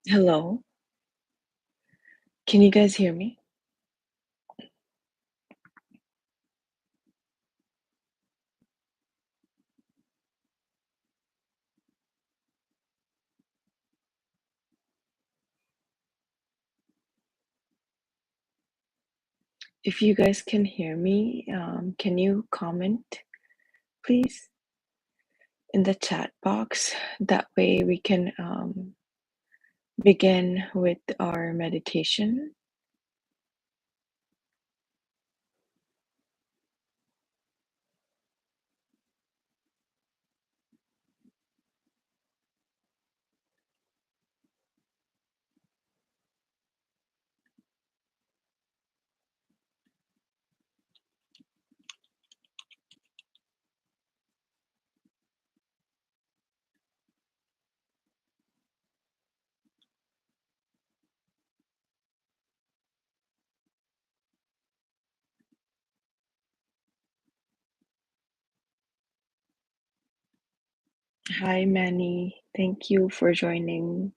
Hello, can you guys hear me? If you guys can hear me, can you comment, please, in the chat box? That way we can begin with our meditation. Hi, Manny. Thank you for joining.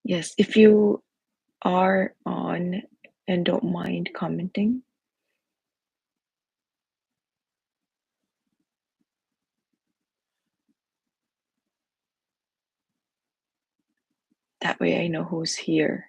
Yes, if you are on and don't mind commenting, that way I know who's here.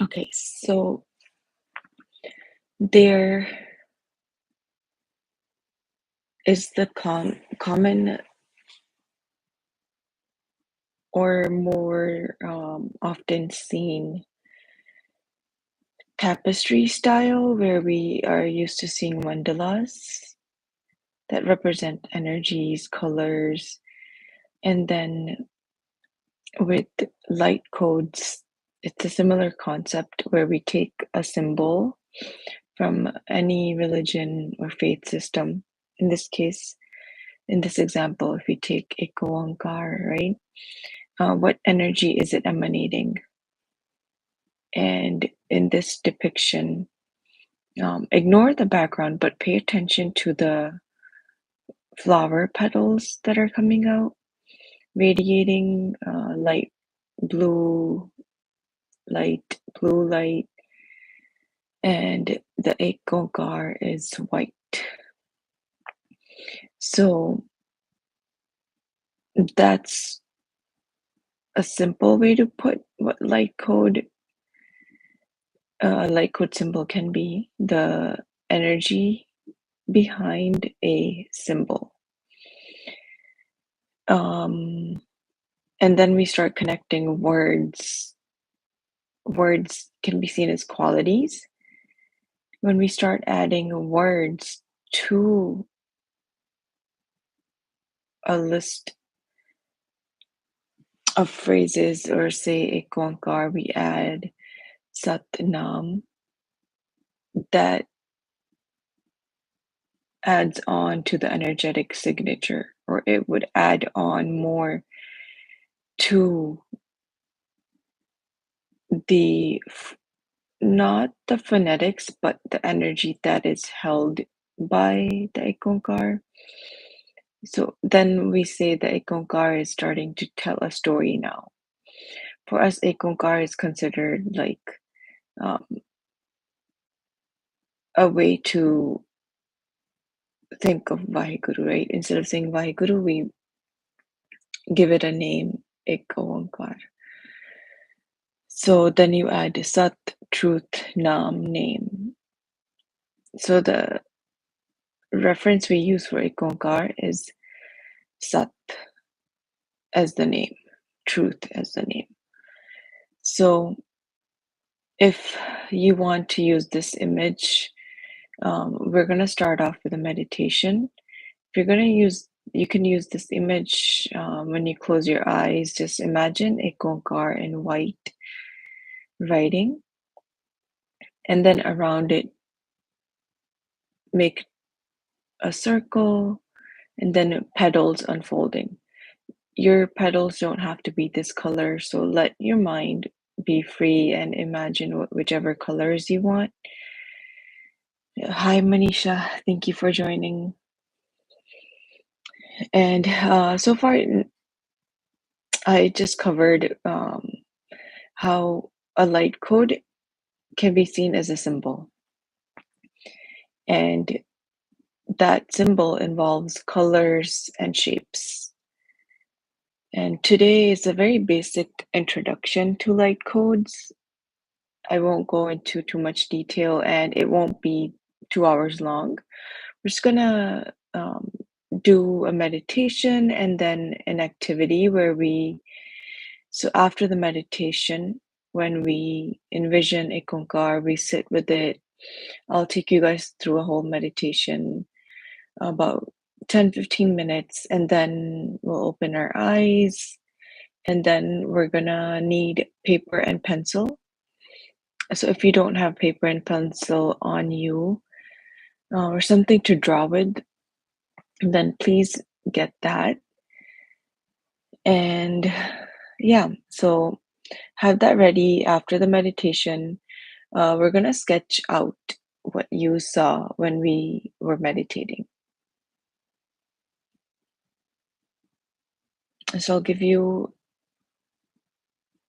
Okay, so there is the common or more often seen tapestry style where we are used to seeing mandalas that represent energies, colors, and then with light codes, it's a similar concept where we take a symbol from any religion or faith system. In this case, in this example, if we take a koankar, right? What energy is it emanating? And in this depiction, ignore the background, but pay attention to the flower petals that are coming out, radiating blue, blue light, and the Ekogar is white. So that's a simple way to put what light code symbol can be, the energy behind a symbol. And then we start connecting words. Words can be seen as qualities. When we start adding words to a list of phrases, or say a konkar, we add Sat Nam, that adds on to the energetic signature, or it would add on more to the not the phonetics, but the energy that is held by the Ikonkar. So then we say the Ikonkar is starting to tell a story now. For us, Ikonkar is considered like um, a way to think of Vaheguru, right? Instead of saying Vaheguru, we give it a name, Ikonkar. So then you add Sat, truth, Nam, name. So the reference we use for Ikonkar is Sat as the name, truth as the name. So if you want to use this image, we're going to start off with a meditation. If you're going to use, you can use this image when you close your eyes. Just imagine a konkar in white writing, and then around it, make a circle, and then petals unfolding. Your petals don't have to be this color, so let your mind be free and imagine whichever colors you want. Hi, Manisha. Thank you for joining. And so far, I just covered how a light code can be seen as a symbol. And that symbol involves colors and shapes. And today is a very basic introduction to light codes. I won't go into too much detail, and it won't be 2 hours long. We're just gonna do a meditation and then an activity where so after the meditation, when we envision a konkar, we sit with it. I'll take you guys through a whole meditation, about 10-15 minutes, and then we'll open our eyes, and then we're gonna need paper and pencil. So if you don't have paper and pencil on you, or something to draw with, then please get that. And yeah, so have that ready. After the meditation, we're going to sketch out what you saw when we were meditating. So I'll give you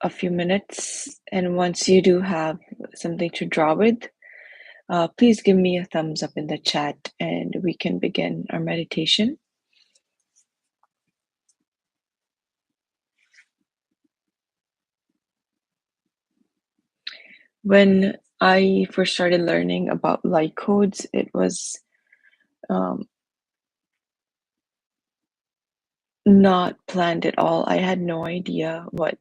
a few minutes, and once you do have something to draw with, please give me a thumbs up in the chat and we can begin our meditation. When I first started learning about light codes, it was um, not planned at all. I had no idea what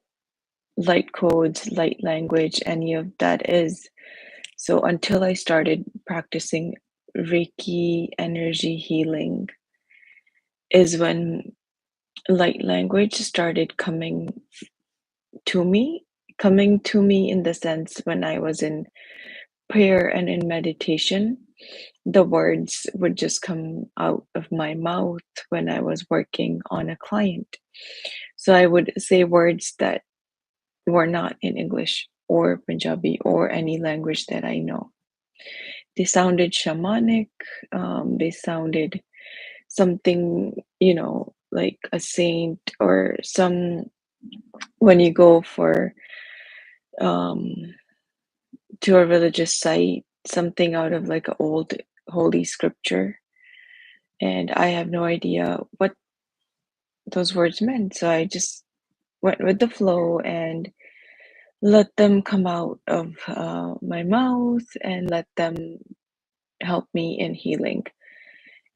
light codes, light language, any of that is. So until I started practicing Reiki energy healing, is when light language started coming to me in the sense when I was in prayer and in meditation. The words would just come out of my mouth when I was working on a client. So I would say words that were not in English or Punjabi or any language that I know. They sounded shamanic, they sounded something, like a saint or some when you go for um to a religious site, something out of like an old holy scripture. And I have no idea what those words meant. So I just went with the flow and let them come out of my mouth and let them help me in healing.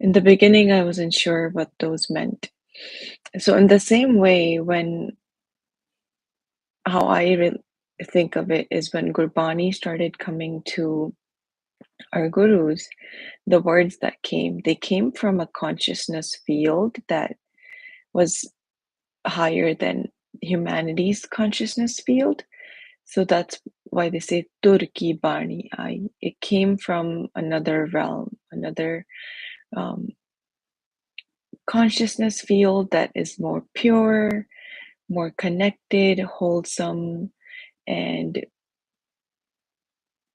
In the beginning, I wasn't sure what those meant. So, in the same way, when how think of it is when Gurbani started coming to our gurus, the words that came, they came from a consciousness field that was higher than humanity's consciousness field. So that's why they say Turki Bani Ai. It came from another realm, another um, consciousness field that is more pure, more connected, wholesome, and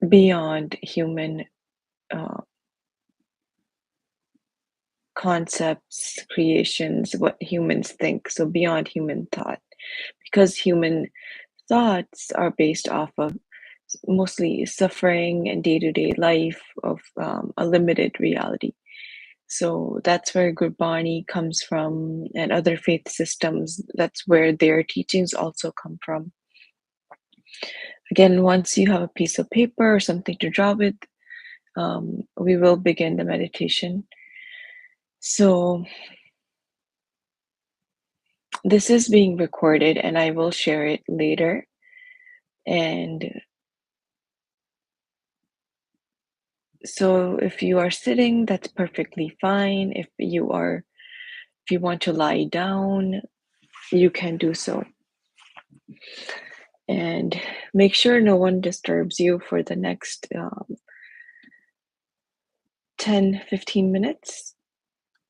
beyond human uh, concepts, creations, what humans think. So beyond human thought, because human thoughts are based off of mostly suffering and day-to-day life of a limited reality. So that's where Gurbani comes from, and other faith systems. That's where their teachings also come from. Again, once you have a piece of paper or something to draw with, we will begin the meditation. So this is being recorded, and I will share it later. And so if you are sitting, that's perfectly fine. If you want to lie down, you can do so. And make sure no one disturbs you for the next 10-15 minutes.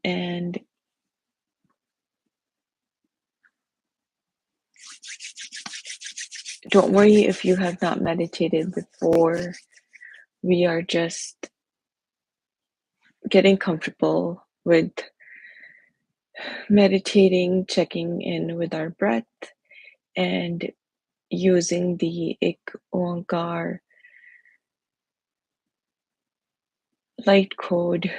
And don't worry if you have not meditated before. We are just getting comfortable with meditating, checking in with our breath, and using the Ik Onkar light code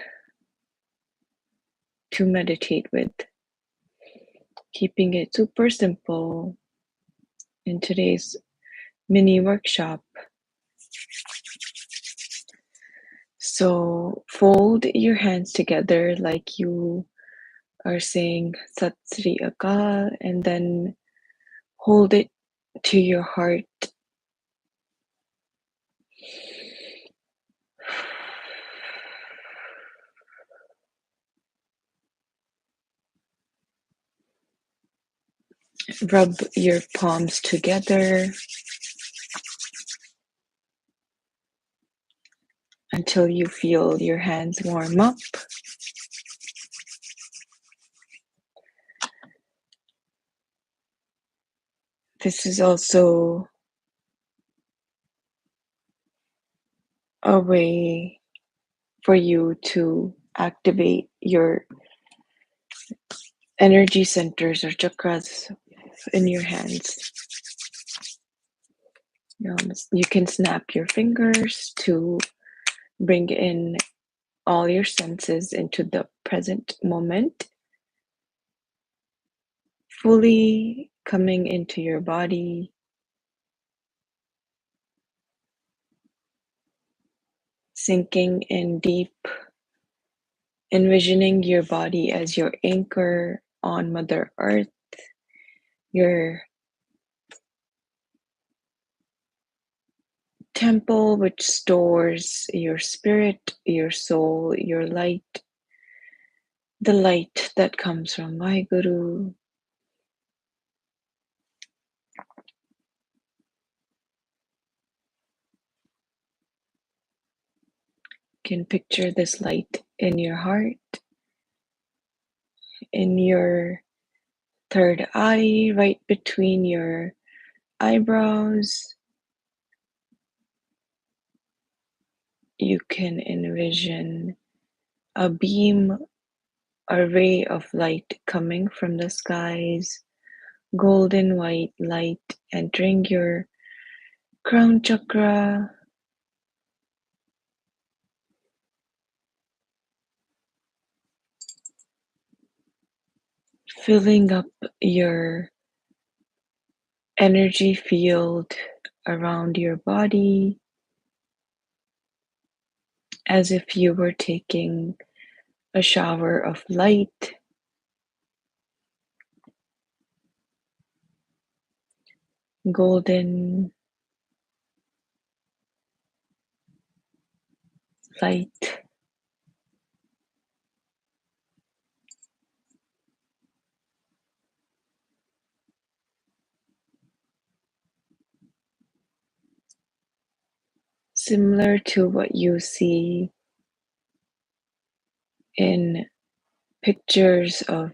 to meditate with, keeping it super simple in today's mini workshop. So fold your hands together like you are saying Sat Sri Akal, and then hold it to your heart. Rub your palms together until you feel your hands warm up. This is also a way for you to activate your energy centers or chakras in your hands. You can snap your fingers to bring in all your senses into the present moment, fully coming into your body, sinking in deep, envisioning your body as your anchor on Mother Earth, your temple which stores your spirit, your soul, your light, the light that comes from my Guru. You can picture this light in your heart, in your third eye, right between your eyebrows. You can envision a beam, a ray of light coming from the skies, golden white light entering your crown chakra, filling up your energy field around your body as if you were taking a shower of light. Golden light. Similar to what you see in pictures of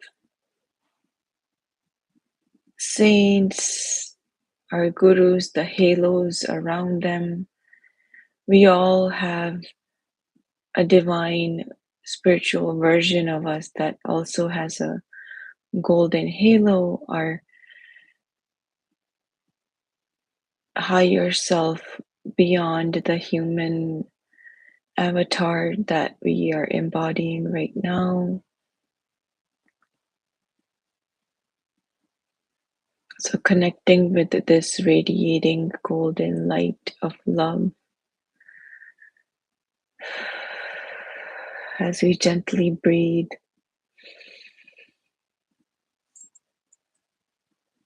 saints, our gurus, the halos around them. We all have a divine spiritual version of us that also has a golden halo, our higher self beyond the human avatar that we are embodying right now. So connecting with this radiating golden light of love as we gently breathe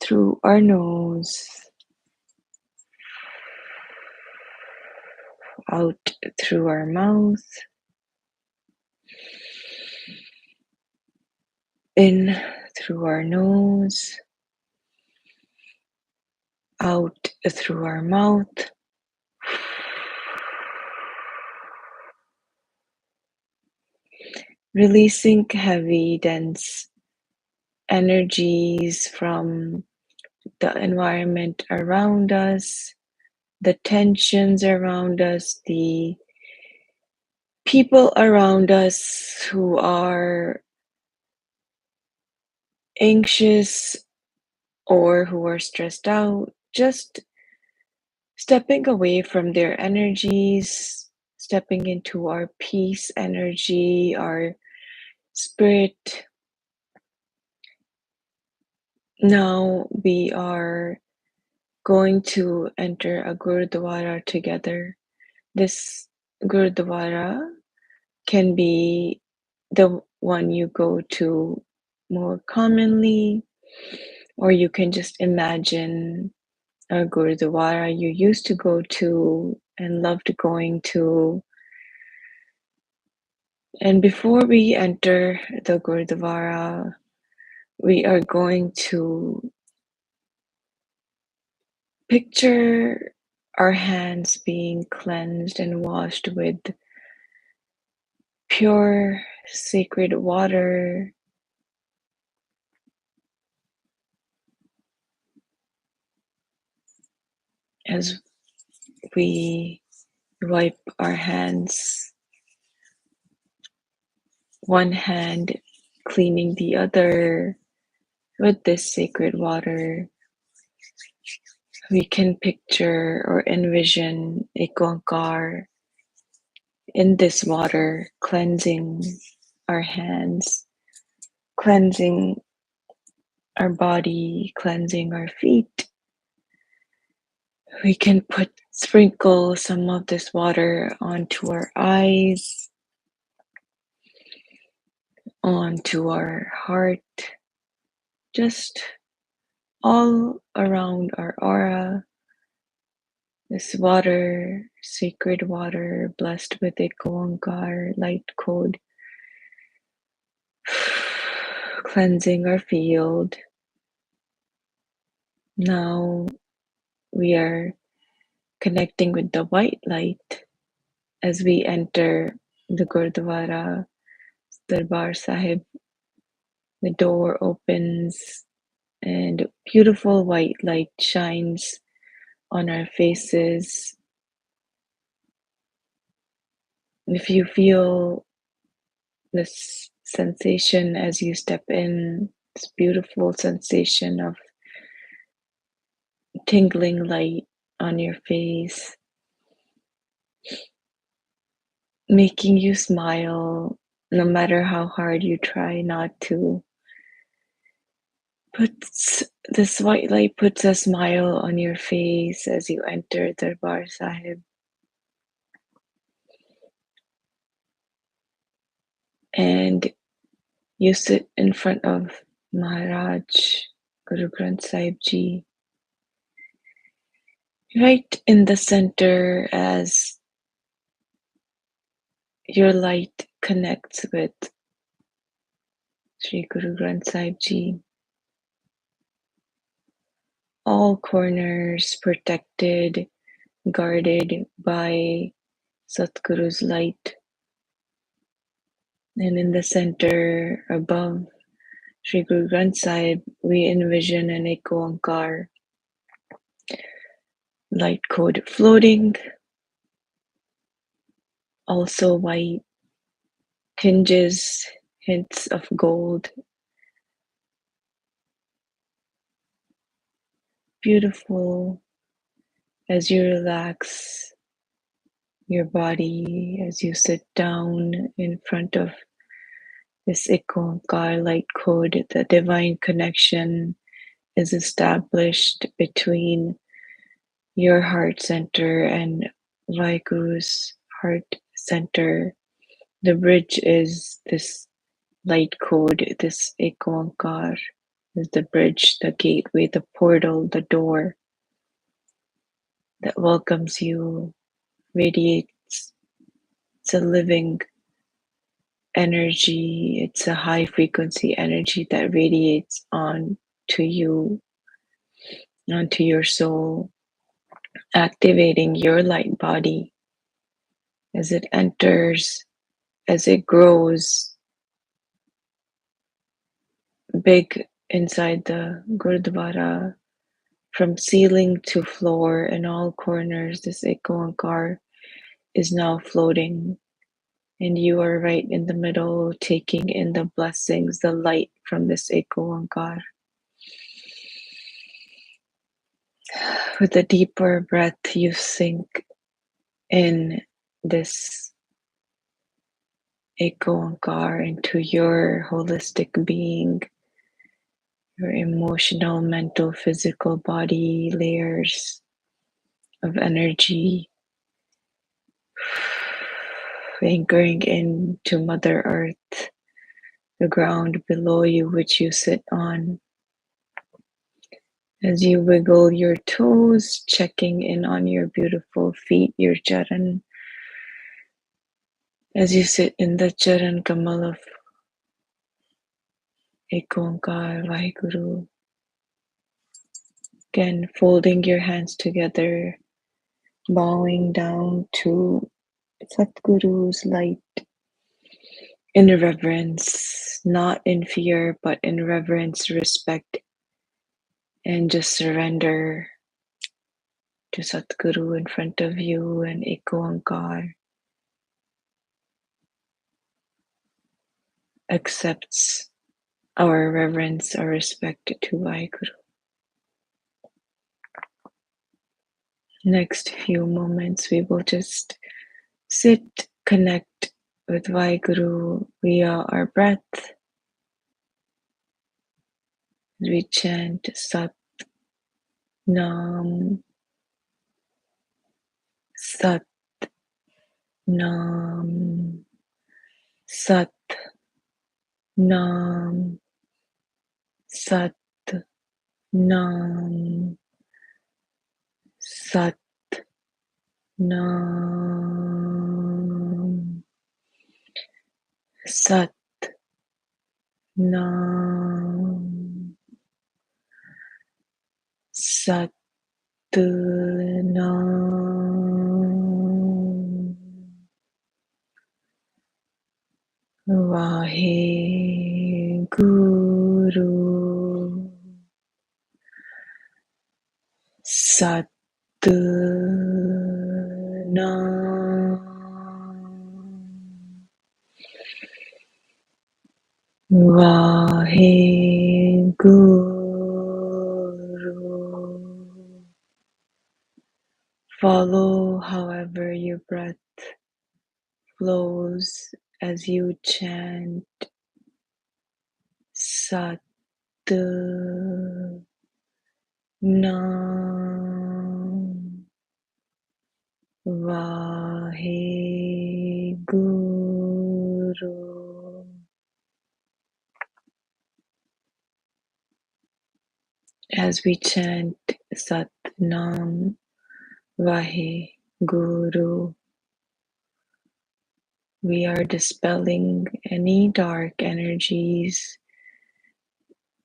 through our nose, out through our mouth, in through our nose, out through our mouth. Releasing heavy, dense energies from the environment around us, the tensions around us, the people around us who are anxious or who are stressed out, just stepping away from their energies, stepping into our peace energy, our spirit. Now we are going to enter a Gurudwara together. This Gurudwara can be the one you go to more commonly, or you can just imagine a Gurudwara you used to go to and loved going to. And before we enter the Gurudwara, we are going to picture our hands being cleansed and washed with pure sacred water. As we wipe our hands, one hand cleaning the other with this sacred water, we can picture or envision a Gonkar in this water, cleansing our hands, cleansing our body, cleansing our feet. We can put Sprinkle some of this water onto our eyes, onto our heart, just all around our aura. This water, sacred water, blessed with a Goankar light code, cleansing our field. Now we are connecting with the white light as we enter the Gurdwara, Darbar Sahib. The door opens and beautiful white light shines on our faces. If you feel this sensation as you step in, this beautiful sensation of tingling light on your face, making you smile no matter how hard you try not to. This white light puts a smile on your face as you enter Darbar Sahib. And you sit in front of Maharaj Guru Granth Sahib Ji, right in the center as your light connects with Sri Guru Granth Sahib Ji. All corners protected, guarded by Satguru's light. And in the center, above Sri Guru Granth Sahib, we envision an Eko light code floating, also white, hinges, hints of gold. Beautiful as you relax your body, as you sit down in front of this Eko light code. The divine connection is established between your heart center and Vaiguru's heart center. The bridge is this light code, this Eko is the bridge, the gateway, the portal, the door that welcomes you, radiates. It's a living energy, it's a high frequency energy that radiates on to you, onto your soul, activating your light body as it enters, as it grows big inside the Gurdwara, from ceiling to floor in all corners. This Eko is now floating, and you are right in the middle, taking in the blessings, the light from this Eko. With a deeper breath, you sink in this Eko into your holistic being, your emotional, mental, physical body layers of energy, anchoring into Mother Earth, the ground below you, which you sit on. As you wiggle your toes, checking in on your beautiful feet, your charan, as you sit in the charan kamal of Eko Vaheguru. Again, folding your hands together, bowing down to Satguru's light in reverence, not in fear, but in reverence, respect, and just surrender to Satguru in front of you and Eko accepts our reverence, our respect to Vaheguru. Next few moments, we will just sit, connect with Vaheguru via our breath. We chant Sat Nam, Sat Nam, Sat Nam, Sat Nam, Sat Nam, Sat Nam, Sat Nam. Vaheguru Satnam Vaheguru. Follow however your breath flows as you chant Sat Nam Vaheguru. As we chant Sat Nam Vaheguru, we are dispelling any dark energies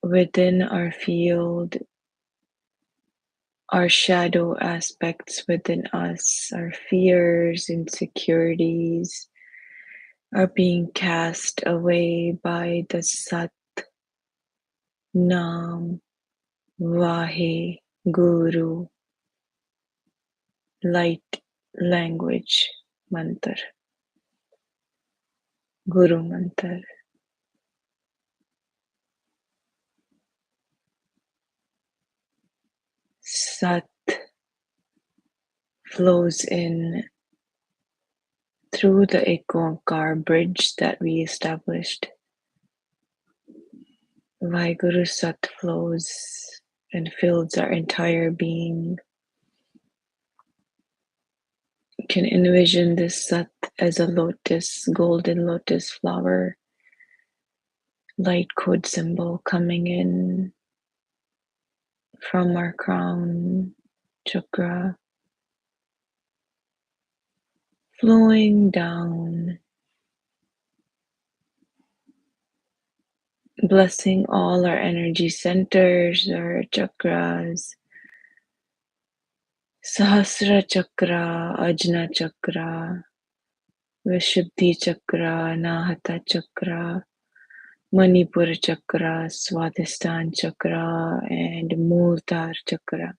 within our field, our shadow aspects within us, our fears, insecurities are being cast away by the Sat Nam Vaheguru light language mantra, Guru mantra. Sat flows in through the Ekonkar bridge that we established. Vaheguru Sat flows and fills our entire being. You can envision this Sat as a lotus, golden lotus flower, light code symbol coming in from our crown chakra, flowing down, blessing all our energy centers, our chakras, Sahasra Chakra, Ajna Chakra, Vishuddhi Chakra, Nahata Chakra, Manipura Chakra, Swadhisthana Chakra, and Muladhara Chakra.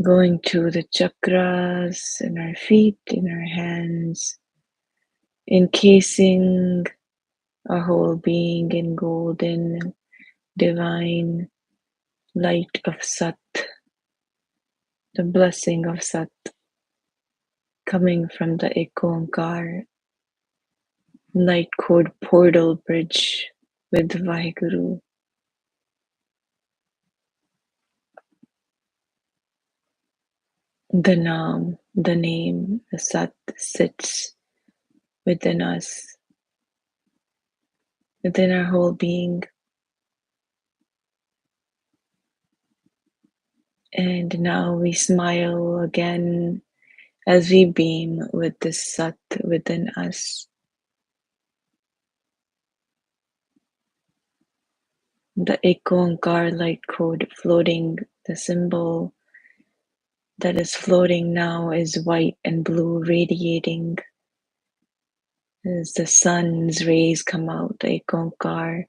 Going to the chakras in our feet, in our hands, encasing our whole being in golden, divine light of Sat, the blessing of Sat coming from the Ekonkar light code portal bridge with Vaheguru. The Naam, the name, the Sat sits within us, within our whole being. And now we smile again as we beam with the Sat within us. The Ekonkar light code floating, the symbol that is floating now is white and blue, radiating as the sun's rays come out. The Ekonkar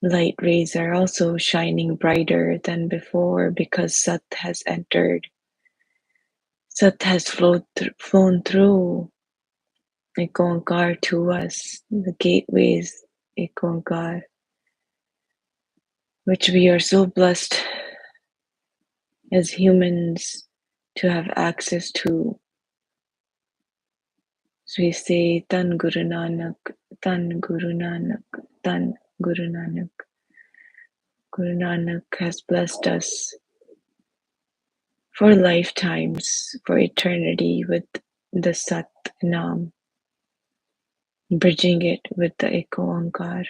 light rays are also shining brighter than before because Sat has entered. Sat has flown through Ekonkar to us, the gateways, Ekonkar, which we are so blessed as humans to have access to. So we say, Tan Guru Nanak, Tan Guru Nanak, Tan Guru Nanak. Guru Nanak has blessed us for lifetimes, for eternity with the Sat Nam, bridging it with the Eko Ankar.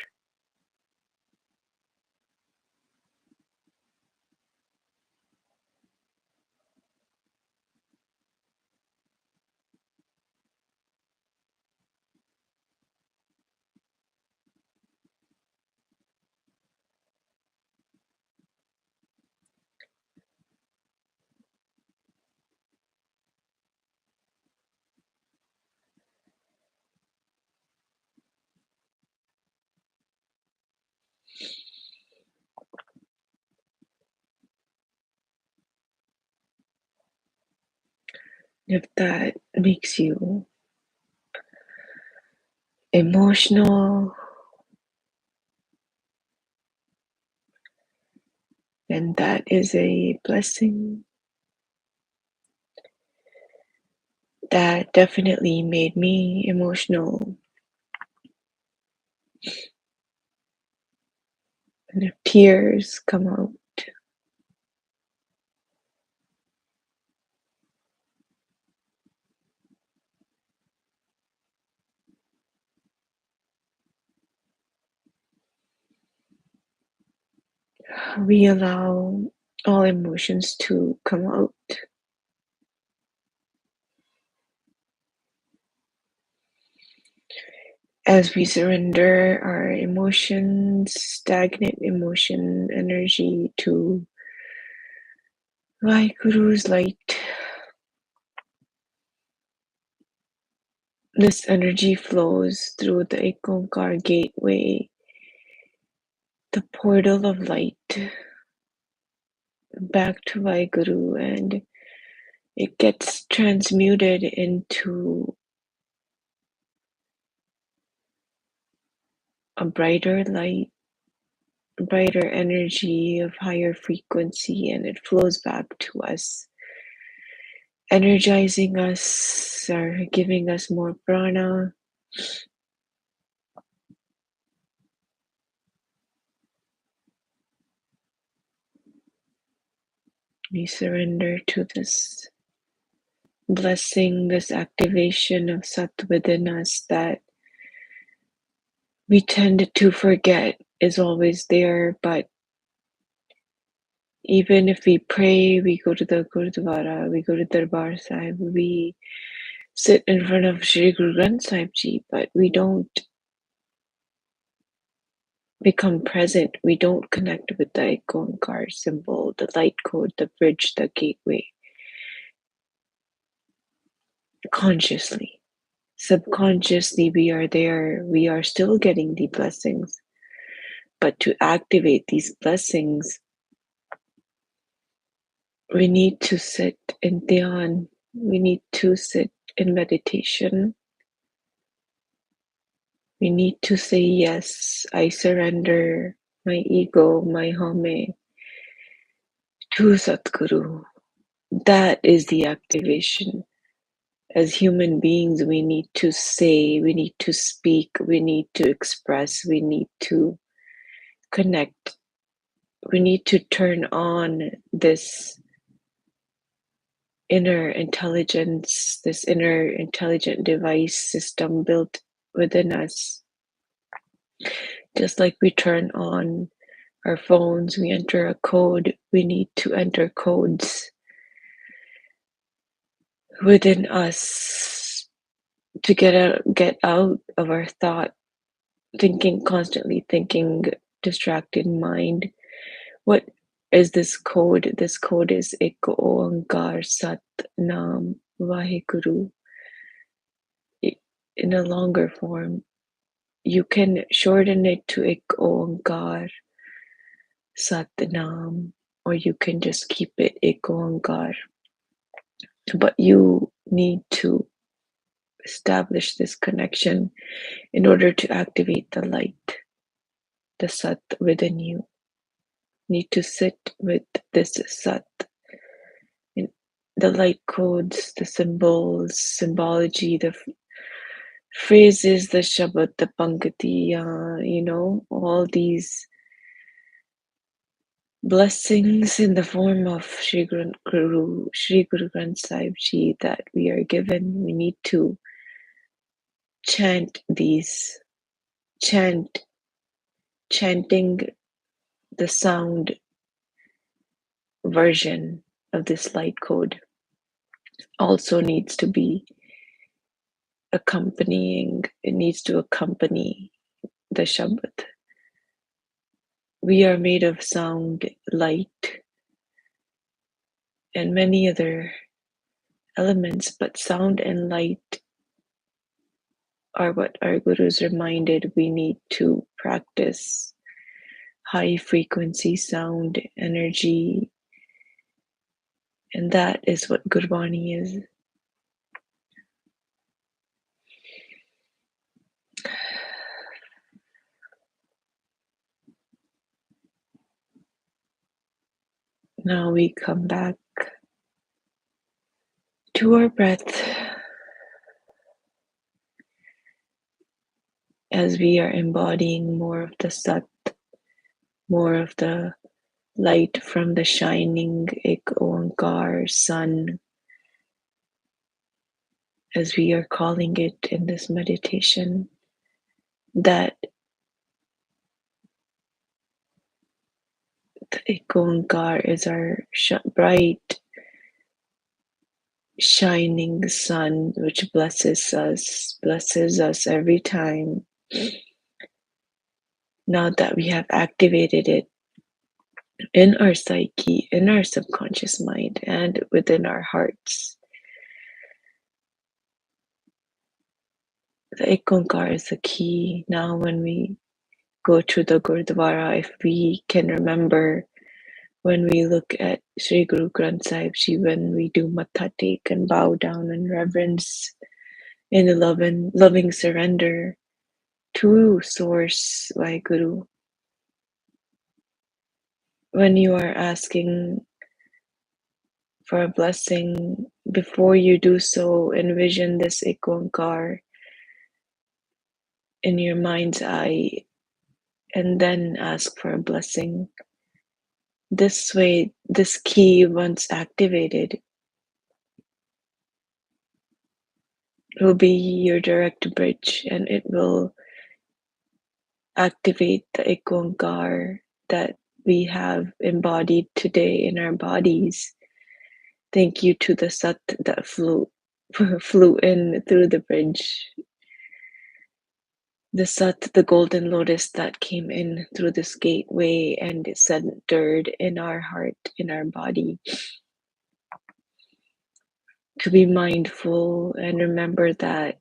If that makes you emotional, then that is a blessing. That definitely made me emotional. And if tears come out, we allow all emotions to come out. As we surrender our emotions, stagnant emotion energy to Vaiguru's light, this energy flows through the Ikonkar gateway, the portal of light, back to Vaiguru, and it gets transmuted into a brighter light, brighter energy of higher frequency, and it flows back to us, energizing us or giving us more prana. We surrender to this blessing, this activation of Sat within us that we tend to forget is always there, but even if we pray, we go to the Gurdwara, we go to Darbar Sahib, we sit in front of Shri Guru Granth Sahib Ji, but we don't become present. We don't connect with the Ikonkar symbol, the light code, the bridge, the gateway consciously. Subconsciously, we are there. We are still getting the blessings. But to activate these blessings, we need to sit in dhyan. We need to sit in meditation. We need to say, yes, I surrender my ego, my hame to Satguru. That is the activation. As human beings, we need to say, we need to speak, we need to express, we need to connect. We need to turn on this inner intelligence, this inner intelligent device system built within us. Just like we turn on our phones, we enter a code, we need to enter codes within us to get out of our thought, constantly thinking, distracted mind. What is this code? This code is Ek Oankar Sat Nam Vaheguru. In a longer form, you can shorten it to Ek Oankar Sat Nam, or you can just keep it Ek Oankar. But you need to establish this connection in order to activate the light, the Sat within you. Need to sit with this Sat in the light codes, the symbols, symbology, the phrases, the Shabad, the Pankati, all these blessings in the form of Shri Guru Granth Sahib Ji that we are given. We need to chant these, chanting the sound version of this light code also needs to be it needs to accompany the Shabad. We are made of sound, light, and many other elements, but sound and light are what our gurus reminded we need to practice high frequency sound energy, and that is what Gurbani is. Now we come back to our breath as we are embodying more of the Sat, more of the light from the shining Ek Oankar sun, as we are calling it in this meditation, that the Ek Oankar is our bright, shining sun, which blesses us every time. Now that we have activated it in our psyche, in our subconscious mind, and within our hearts, the Ek Oankar is the key. Now when we go to the Gurdwara, if we can remember when we look at Sri Guru Granth Sahib Ji, when we do Matha Tek and bow down in reverence, in a loving surrender to Source, Vaheguru, when you are asking for a blessing, before you do so, envision this Ek Oankar in your mind's eye, and then ask for a blessing. This way, this key, once activated, will be your direct bridge, and it will activate the Ek Oankar that we have embodied today in our bodies. Thank you to the Sat that flew in through the bridge. The Sat, the golden lotus that came in through this gateway and centered in our heart, in our body. To be mindful and remember that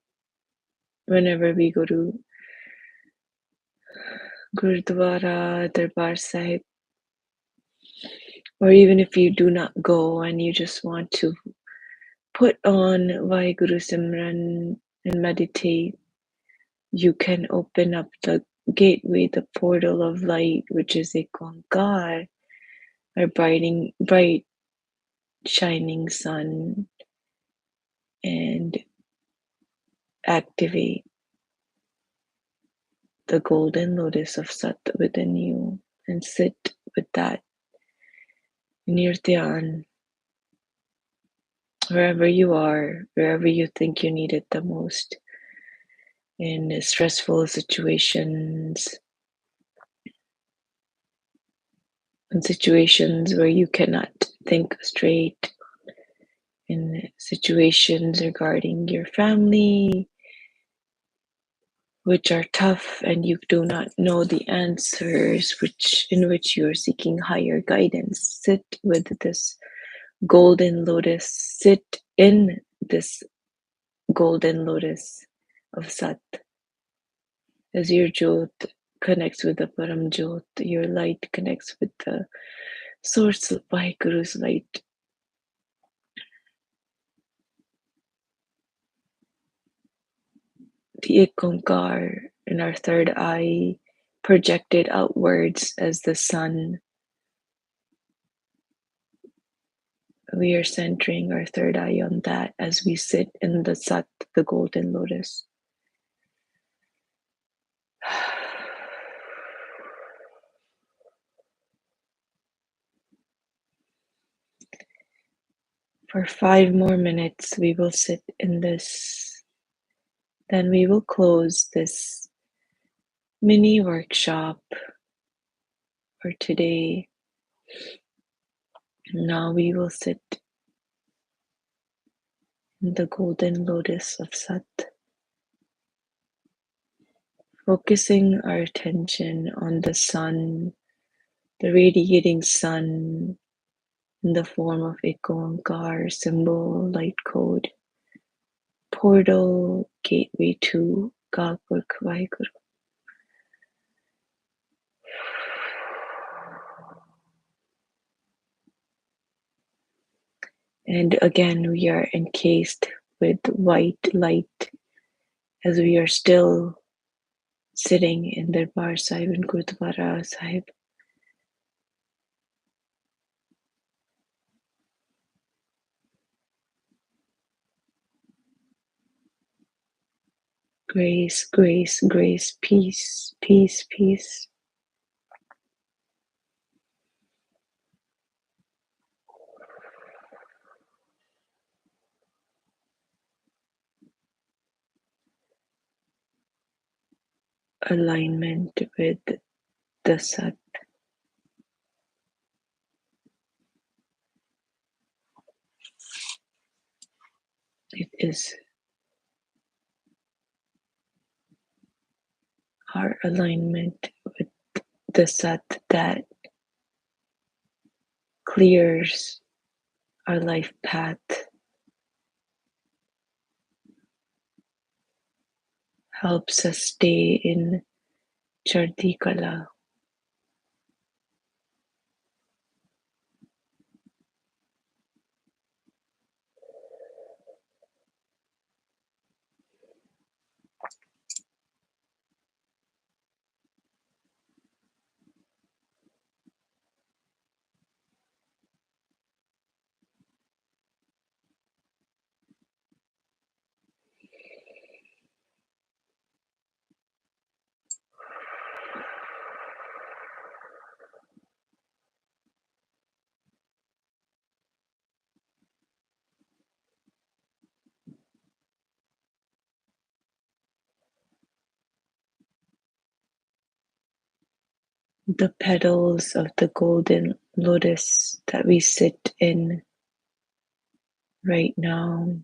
whenever we go to Gurdwara, Darbar Sahib, or even if you do not go and you just want to put on Vaheguru Simran and meditate, you can open up the gateway, the portal of light, which is Ek Oankar, our bright shining sun, and activate the golden lotus of Sat within you, and sit with that in your dhyan, wherever you are, wherever you think you need it the most, in stressful situations, in situations where you cannot think straight, in situations regarding your family, which are tough and you do not know the answers, in which you are seeking higher guidance. Sit with this golden lotus, sit in this golden lotus of Sat. As your Jyot connects with the Param Jyot, your light connects with the source of Vaheguru's light. The Ek Oankar in our third eye, projected outwards as the sun. We are centering our third eye on that as we sit in the Sat, the golden lotus. For 5 more minutes, we will sit in this. Then we will close this mini workshop for today. Now we will sit in the golden lotus of Sat, focusing our attention on the sun, the radiating sun in the form of Ikonkar symbol, light code, portal, gateway to Galpur Vaiguru. And again, we are encased with white light as we are still sitting in Darbar Sahib and Gurdwara Sahib. Grace, grace, grace, peace, peace, peace. Alignment with the Sat. It is our alignment with the Sat that clears our life path, helps us stay in Chardi Kala. The petals of the golden lotus that we sit in right now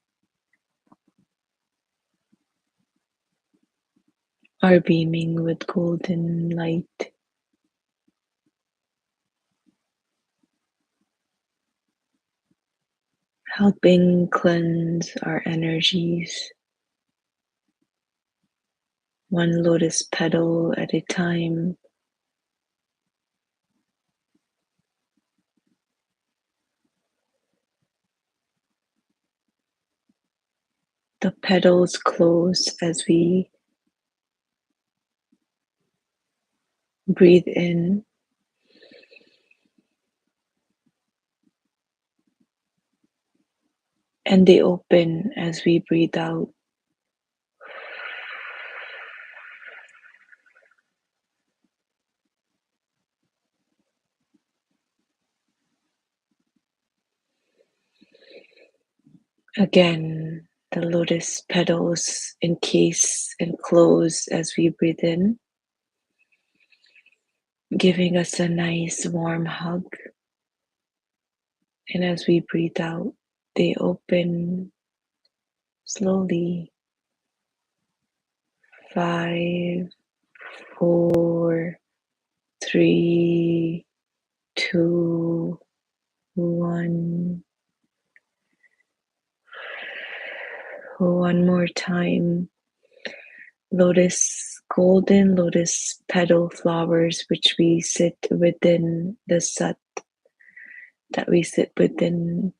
are beaming with golden light, helping cleanse our energies, one lotus petal at a time. The petals close as we breathe in, and they open as we breathe out. Again, the lotus petals encase and close as we breathe in, giving us a nice warm hug. And as we breathe out, they open slowly. 5, 4, 3, 2, 1. One more time. Golden lotus petal flowers, which we sit within the Sat, that we sit within,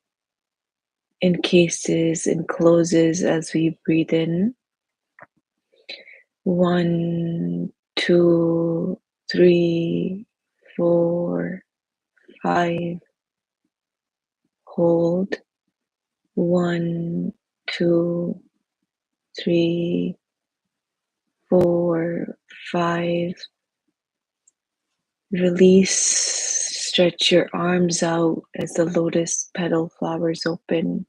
encases and closes as we breathe in. 1, 2, 3, 4, 5. Hold. 1, 2, 3, 4, 5. Release, Stretch your arms out as the lotus petal flowers open.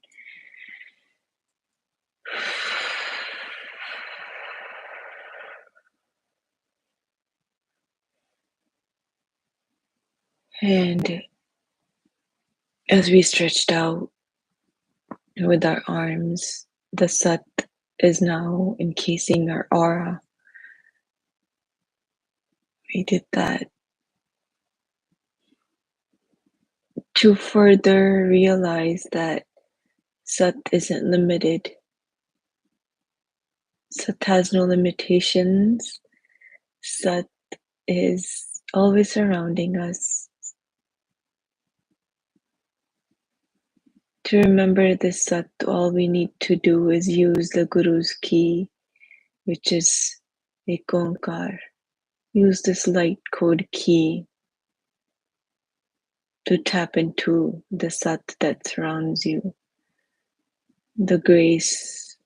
And as we stretched out with our arms, the Sat is now encasing our aura. We did that to further realize that Sat isn't limited. Sat has no limitations. Sat is always surrounding us. To remember this Sat, all we need to do is use the Guru's key, which is Ekonkar. Use this light code key to tap into the Sat that surrounds you, the grace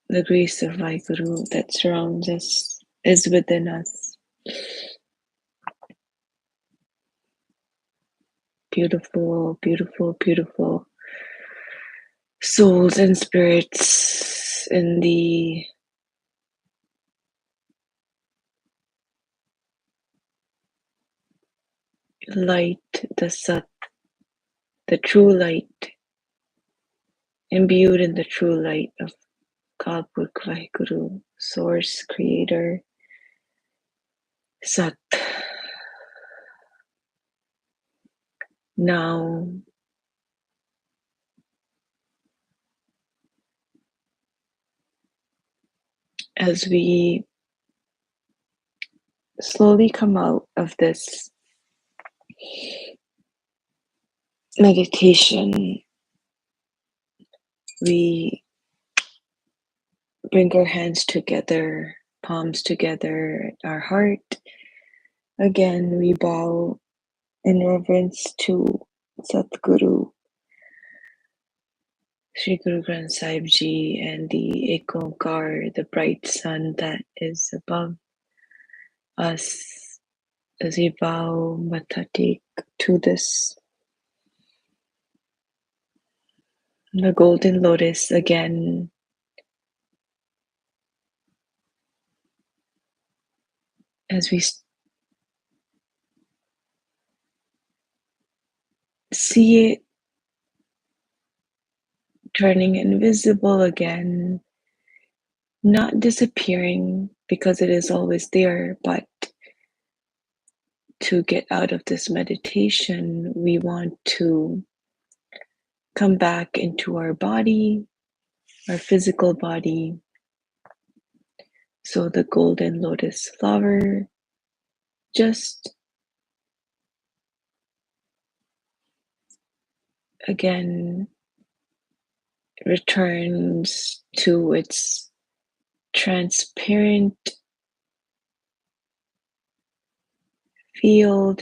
of Vaheguru that surrounds us is within us. Beautiful, beautiful, beautiful souls and spirits in the light, the Sat, the true light, imbued in the true light of Kalpurk Vaheguru, Source, Creator, Sat. Now, as we slowly come out of this meditation, we bring our hands together, palms together, our heart. Again, we bow in reverence to Satguru, Sri Guru Granth Sahib Ji, and the Ekonkar, the bright sun that is above us, as we bow matatik to this, the golden lotus again. As we see it turning invisible again, not disappearing because it is always there, but to get out of this meditation, we want to come back into our body, our physical body. So the golden lotus flower just again returns to its transparent field,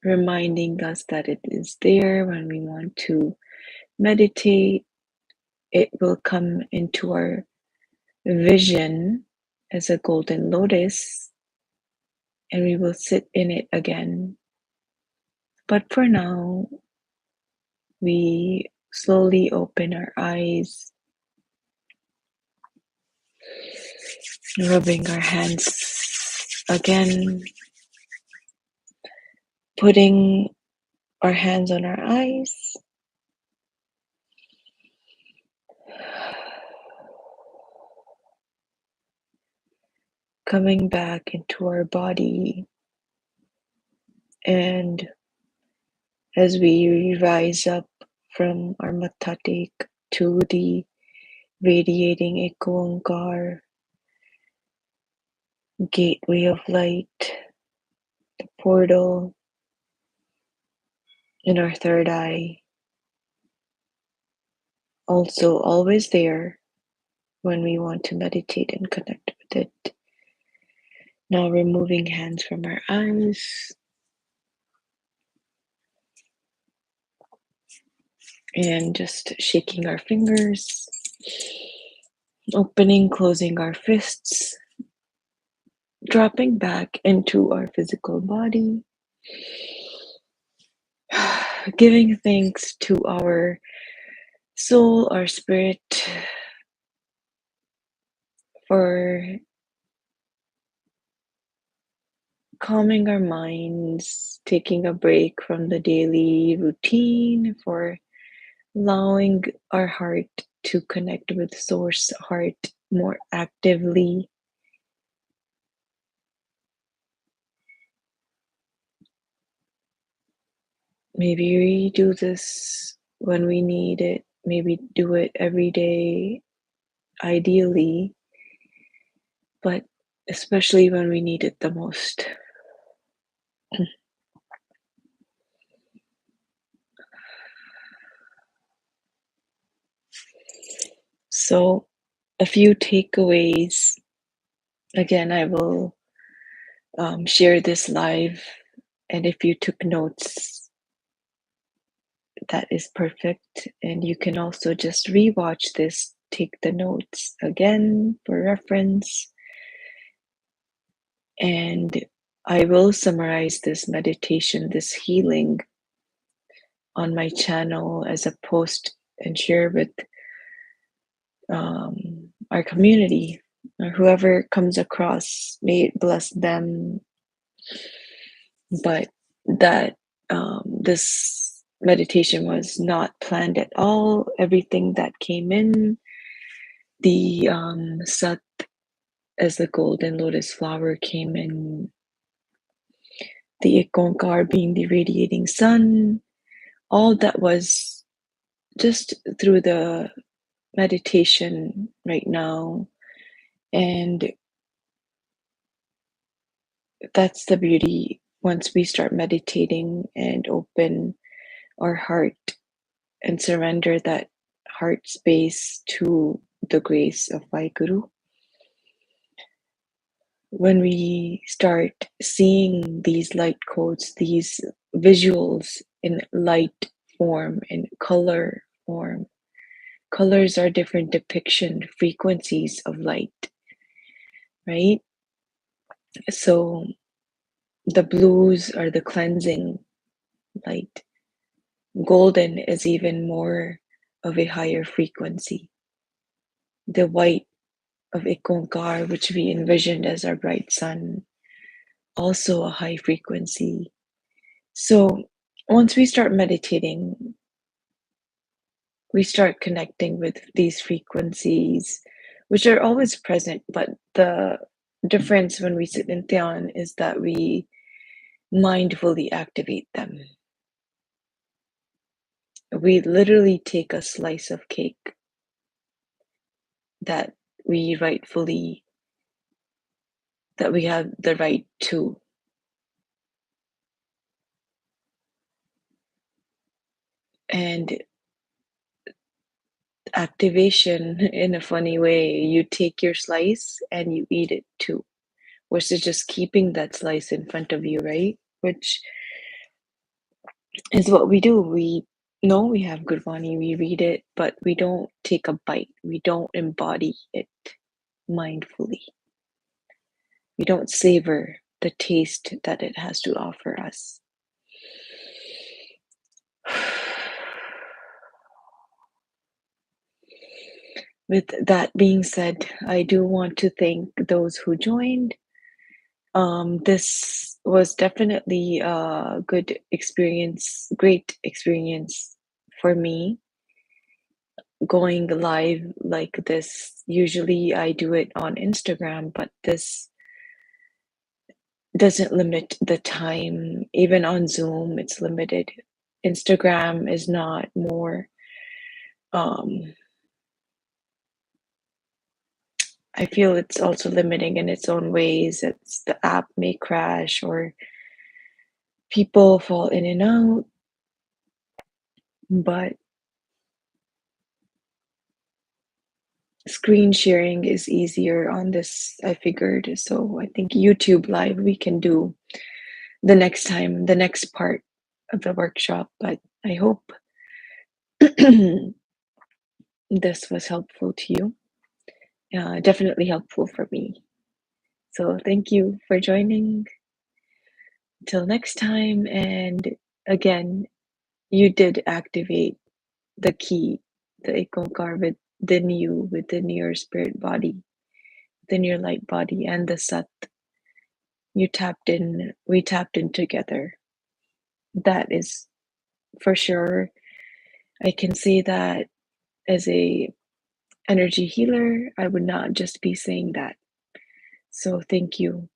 reminding us that it is there when we want to meditate. It will come into our vision as a golden lotus, and we will sit in it again. But for now, we slowly open our eyes, rubbing our hands again, putting our hands on our eyes, coming back into our body, and as we rise up from our matatik to the radiating Ekonkar, gateway of light, the portal in our third eye, also always there when we want to meditate and connect with it. Now removing hands from our eyes and just shaking our fingers, opening, closing our fists, dropping back into our physical body, giving thanks to our soul, our spirit, for calming our minds, taking a break from the daily routine, for allowing our heart to connect with Source Heart more actively. Maybe we do this when we need it, maybe do it every day, ideally, but especially when we need it the most. So, a few takeaways. Again, I will share this live, and if you took notes, that is perfect. And you can also just rewatch this, take the notes again for reference. And I will summarize this meditation, this healing, on my channel as a post and share with our community, or whoever comes across. May it bless them. But that this meditation was not planned at all. Everything that came in, the Sat as the golden lotus flower came in, the Ikonkar being the radiating sun, all that was just through the meditation right now. And that's the beauty. Once we start meditating and open our heart and surrender that heart space to the grace of Vaiguru, when we start seeing these light codes, these visuals in light form, in color form, colors are different depiction frequencies of light, right? So the blues are the cleansing light. Golden is even more of a higher frequency. The white of Ikonkar, which we envisioned as our bright sun, also a high frequency. So once we start meditating, we start connecting with these frequencies, which are always present, but the difference when we sit in Dhyan is that we mindfully activate them. We literally take a slice of cake that we rightfully, that we have the right to. And activation, in a funny way, you take your slice and you eat it too, versus just keeping that slice in front of you, right? Which is what we do. We know we have Gurbani, we read it, but we don't take a bite. We don't embody it mindfully. We don't savor the taste that it has to offer us. With that being said, I do want to thank those who joined. This was definitely a good experience, great experience for me, going live like this. Usually I do it on Instagram, but this doesn't limit the time. Even on Zoom, it's limited. Instagram is not more. I feel it's also limiting in its own ways. It's the app may crash or people fall in and out, but screen sharing is easier on this, I figured. So I think YouTube live we can do the next time, the next part of the workshop. But I hope this was helpful to you. Definitely helpful for me. So thank you for joining. Till next time. And again, you did activate the key, the Ikankar within you, within your spirit body, within your light body, and the Sat. You tapped in, we tapped in together. That is for sure. I can say that as a energy healer, I would not just be saying that. So thank you.